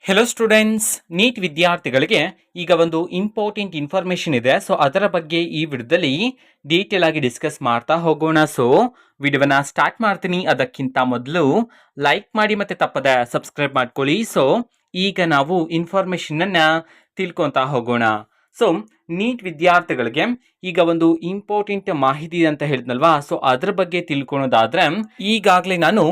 Hello students, neat ವಿದ್ಯಾರ್ಥಿಗಳಿಗೆ ಈಗ ಒಂದು ಇಂಪಾರ್ಟೆಂಟ್ ಇನ್ಫಾರ್ಮೇಶನ್ ಇದೆ. ಸೊ ಅದರ ಬಗ್ಗೆ ಈ ವಿಡಿಯೋದಲ್ಲಿ ಡೀಟೇಲ್ ಆಗಿ ಡಿಸ್ಕಸ್ ಮಾಡ್ತಾ ಹೋಗೋಣ. ಸೊ ವಿಡಿಯೋವನ್ನ ಸ್ಟಾರ್ಟ್ ಮಾಡ್ತೀನಿ. ಅದಕ್ಕಿಂತ ಮೊದಲು ಲೈಕ್ ಮಾಡಿ ಮತ್ತೆ ತಪ್ಪದೆ ಸಬ್ಸ್ಕ್ರೈಬ್ ಮಾಡ್ಕೊಳ್ಳಿ. ಸೊ ಈಗ ನಾವು ಇನ್ಫಾರ್ಮೇಶನ್ ಅನ್ನ ತಿಳ್ಕೊಂತಾ ಹೋಗೋಣ. ಸೊ ನೀಟ್ ವಿದ್ಯಾರ್ಥಿಗಳಿಗೆ ಈಗ ಒಂದು ಇಂಪಾರ್ಟೆಂಟ್ ಮಾಹಿತಿ ಅಂತ ಹೇಳಿದ್ನಲ್ವಾ, ಸೊ ಅದ್ರ ಬಗ್ಗೆ ತಿಳ್ಕೊಳೋದಾದ್ರೆ ಈಗಾಗಲೇ ನಾನು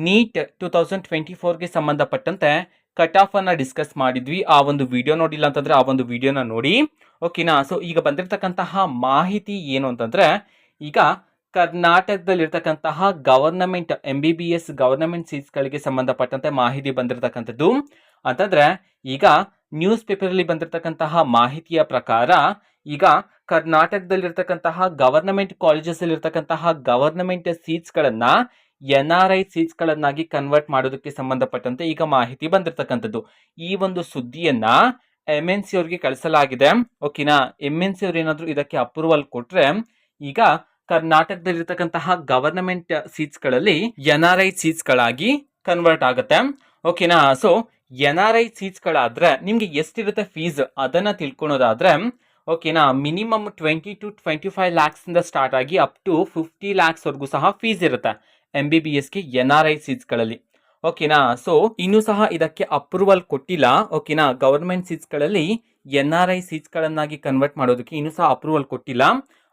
ನೀಟ್ 2024ಗೆ ಸಂಬಂಧಪಟ್ಟಂತೆ ಕಟ್ ಆಫ್ ಅನ್ನ ಡಿಸ್ಕಸ್ ಮಾಡಿದ್ವಿ. ಆ ಒಂದು ವಿಡಿಯೋ ನೋಡಿಲ್ಲ ಅಂತಂದ್ರೆ ಆ ಒಂದು ವಿಡಿಯೋನ ನೋಡಿ, ಓಕೆನಾ. ಸೊ ಈಗ ಬಂದಿರತಕ್ಕಂತಹ ಮಾಹಿತಿ ಏನು ಅಂತಂದ್ರೆ, ಈಗ ಕರ್ನಾಟಕದಲ್ಲಿರ್ತಕ್ಕಂತಹ ಗವರ್ನಮೆಂಟ್ MBBS ಗವರ್ನಮೆಂಟ್ ಸೀಟ್ಸ್ಗಳಿಗೆ ಸಂಬಂಧಪಟ್ಟಂತೆ ಮಾಹಿತಿ ಬಂದಿರತಕ್ಕಂಥದ್ದು ಅಂತಂದ್ರೆ, ಈಗ ನ್ಯೂಸ್ ಪೇಪರ್ ಅಲ್ಲಿ ಬಂದಿರತಕ್ಕಂತಹ ಮಾಹಿತಿಯ ಪ್ರಕಾರ ಈಗ ಕರ್ನಾಟಕದಲ್ಲಿರ್ತಕ್ಕಂತಹ ಗವರ್ನಮೆಂಟ್ ಕಾಲೇಜಸ್ ಅಲ್ಲಿ ಇರ್ತಕ್ಕಂತಹ ಗವರ್ನಮೆಂಟ್ ಸೀಟ್ಸ್ಗಳನ್ನ NRI ಸೀಟ್ಸ್ಗಳನ್ನಾಗಿ ಕನ್ವರ್ಟ್ ಮಾಡೋದಕ್ಕೆ ಸಂಬಂಧಪಟ್ಟಂತೆ ಈಗ ಮಾಹಿತಿ ಬಂದಿರತಕ್ಕಂಥದ್ದು. ಈ ಒಂದು ಸುದ್ದಿಯನ್ನ MNC ಅವರಿಗೆ ಕಳಿಸಲಾಗಿದೆ, ಓಕೆನಾ. MNC ಅವ್ರು ಏನಾದ್ರು ಇದಕ್ಕೆ ಅಪ್ರೂವಲ್ ಕೊಟ್ರೆ ಈಗ ಕರ್ನಾಟಕದಲ್ಲಿರ್ತಕ್ಕಂತಹ ಗವರ್ನಮೆಂಟ್ ಸೀಟ್ಸ್ಗಳಲ್ಲಿ NRI ಸೀಟ್ಸ್ಗಳಾಗಿ ಕನ್ವರ್ಟ್ ಆಗುತ್ತೆ, ಓಕೆನಾ. ಸೊ NRI ಸೀಟ್ಸ್ಗಳಾದ್ರೆ ನಿಮ್ಗೆ ಎಷ್ಟಿರುತ್ತೆ ಫೀಸ್ ಅದನ್ನ ತಿಳ್ಕೊಳೋದಾದ್ರೆ, ಓಕೆನಾ, ಮಿನಿಮಮ್ 20 to 25 lakhs ಇಂದ ಸ್ಟಾರ್ಟ್ ಆಗಿ ಅಪ್ ಟು 50 lakhs ವರೆಗೂ ಸಹ ಫೀಸ್ ಇರುತ್ತೆ MBBSಗೆ NRI ಸೀಟ್ಸ್ಗಳಲ್ಲಿ, ಓಕೆನಾ. ಸೊ ಇನ್ನೂ ಸಹ ಇದಕ್ಕೆ ಅಪ್ರೂವಲ್ ಕೊಟ್ಟಿಲ್ಲ, ಓಕೆನಾ. ಗವರ್ಮೆಂಟ್ ಸೀಟ್ಸ್ಗಳಲ್ಲಿ NRI ಸೀಟ್ಸ್ಗಳನ್ನಾಗಿ ಕನ್ವರ್ಟ್ ಮಾಡೋದಕ್ಕೆ ಇನ್ನೂ ಸಹ ಅಪ್ರೂವಲ್ ಕೊಟ್ಟಿಲ್ಲ,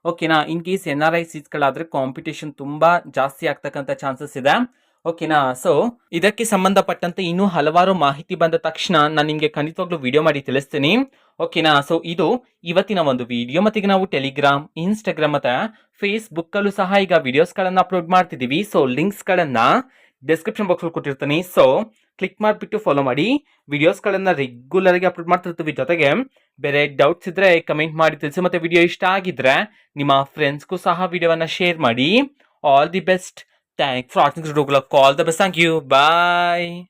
ಓಕೆನಾ. ಇನ್ ಕೇಸ್ NRI ಸೀಟ್ಸ್ಗಳಾದ್ರೆ ಕಾಂಪಿಟೇಷನ್ ತುಂಬಾ ಜಾಸ್ತಿ ಆಗ್ತಕ್ಕಂಥ ಚಾನ್ಸಸ್ ಇದೆ, ಓಕೆನಾ. ಸೊ ಇದಕ್ಕೆ ಸಂಬಂಧಪಟ್ಟಂತೆ ಇನ್ನೂ ಹಲವಾರು ಮಾಹಿತಿ ಬಂದ ತಕ್ಷಣ ನಾನು ನಿಮಗೆ ಖಂಡಿತವಾಗ್ಲೂ ವಿಡಿಯೋ ಮಾಡಿ ತಿಳಿಸ್ತೀನಿ, ಓಕೆನಾ. ಸೊ ಇದು ಇವತ್ತಿನ ಒಂದು ವಿಡಿಯೋ. ಮತ್ತೆ ಈಗ ನಾವು ಟೆಲಿಗ್ರಾಮ್, ಇನ್ಸ್ಟಾಗ್ರಾಮ್ ಮತ್ತೆ ಫೇಸ್ಬುಕ್ ಅಲ್ಲೂ ಸಹ ಈಗ ವಿಡಿಯೋಸ್ಗಳನ್ನ ಅಪ್ಲೋಡ್ ಮಾಡ್ತಿದ್ದೀವಿ. ಸೊ ಲಿಂಕ್ಸ್ಗಳನ್ನ ಡಿಸ್ಕ್ರಿಪ್ಷನ್ ಬಾಕ್ಸ್ ಅಲ್ಲಿ ಕೊಟ್ಟಿರ್ತೀನಿ. ಸೊ ಕ್ಲಿಕ್ ಮಾಡಿಬಿಟ್ಟು ಫಾಲೋ ಮಾಡಿ. ವಿಡಿಯೋಸ್ಗಳನ್ನ ರೆಗ್ಯುಲರ್ ಆಗಿ ಅಪ್ಲೋಡ್ ಮಾಡ್ತಿರ್ತೀವಿ. ಜೊತೆಗೆ ಬೇರೆ ಡೌಟ್ಸ್ ಇದ್ರೆ ಕಮೆಂಟ್ ಮಾಡಿ ತಿಳಿಸಿ. ಮತ್ತೆ ವಿಡಿಯೋ ಇಷ್ಟ ಆಗಿದ್ರೆ ನಿಮ್ಮ ಫ್ರೆಂಡ್ಸ್ಗೂ ಸಹ ವಿಡಿಯೋವನ್ನ ಶೇರ್ ಮಾಡಿ. All the best. Thanks for watching this video. All the best. Thank you. Bye.